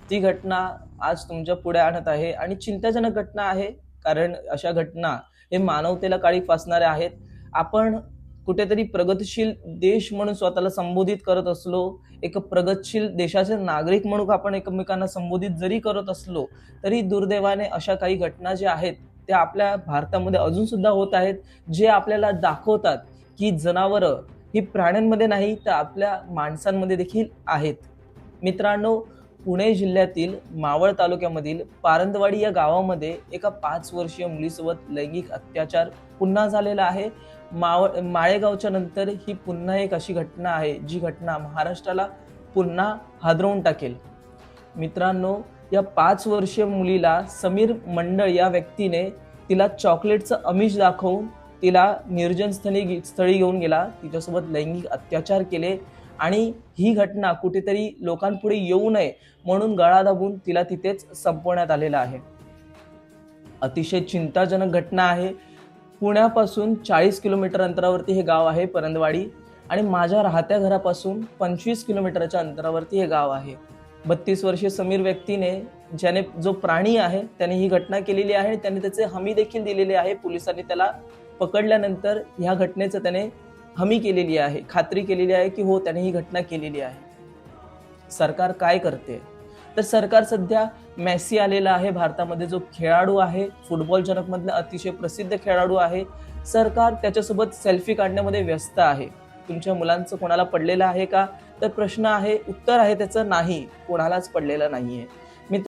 ती घटना आज तुमच्या पुढे आणत आहे आणि चिंताजनक घटना आहे. कारण अशा घटना हे मानवतेला काळी फासणाऱ्या आहेत. आपण कुठेतरी प्रगतीशील देश म्हणून स्वतःला संबोधित करत असलो, एक प्रगतशील देशाचे नागरिक म्हणून आपण एकमेकांना संबोधित जरी करत असलो, तरी दुर्दैवाने अशा काही घटना ज्या आहेत त्या आपल्या भारतामध्ये अजून सुद्धा होत आहेत, जे आपल्याला दाखवतात की जनावरं ही प्राण्यांमध्ये नाही तर आपल्या माणसांमध्ये देखील आहेत. मित्रांनो, पुणे जिल्ह्यातील मावळ तालुक्यामधील पारंदवाडी या गावामध्ये एका 5 वर्षीय मुलीसोबत लैंगिक अत्याचार पुन्हा झालेला आहे. माळेगावच्या नंतर ही पुन्हा एक अशी घटना आहे, जी घटना महाराष्ट्राला पुन्हा हादरवून टाकेल. मित्रांनो, या 5 वर्षीय मुलीला समीर मंडळ या व्यक्तीने तिला चॉकलेटचं आमिष दाखवून तिला निर्जन स्थळी घेऊन गेला, तिच्यासोबत लैंगिक अत्याचार केले आणि ही घटना कुठेतरी लोकांपुढे येऊ नये म्हणून गळा दाबून तिला तिथेच संपवण्यात आलेलं आहे. अतिशय चिंताजनक घटना आहे. पुण्यापासून 40 किलोमीटर अंतरावरती हे गाव आहे परंदवाडी आणि माझ्या राहत्या घरापासून 25 किलोमीटरच्या अंतरावरती हे गाव आहे. 32 वर्षीय समीर व्यक्तीने, ज्याने जो प्राणी आहे त्याने ही घटना केलेली आहे. त्याने त्याचे हमी देखील दिलेली आहे. पोलिसांनी त्याला पकडल्यानंतर ह्या घटनेचं त्याने हमी केलेली आहे, खात्री केलेली आहे की हो त्याने ही घटना केलेली आहे. सरकार काय करते? तर सरकार सध्या मेसी आलेला आहे भारतामध्ये, जो खेळाडू आहे, फुटबॉल जनकमधला अतिशय प्रसिद्ध खेळाडू आहे. सरकार त्याच्यासोबत सेल्फी काढण्यामध्ये व्यस्त आहे. तुमच्या मुलांचं कोणाला पडलेलं आहे का? तर प्रश्न आहे, उत्तर आहे त्याचं नाही, कोणालाच पडलेलं नाहीये.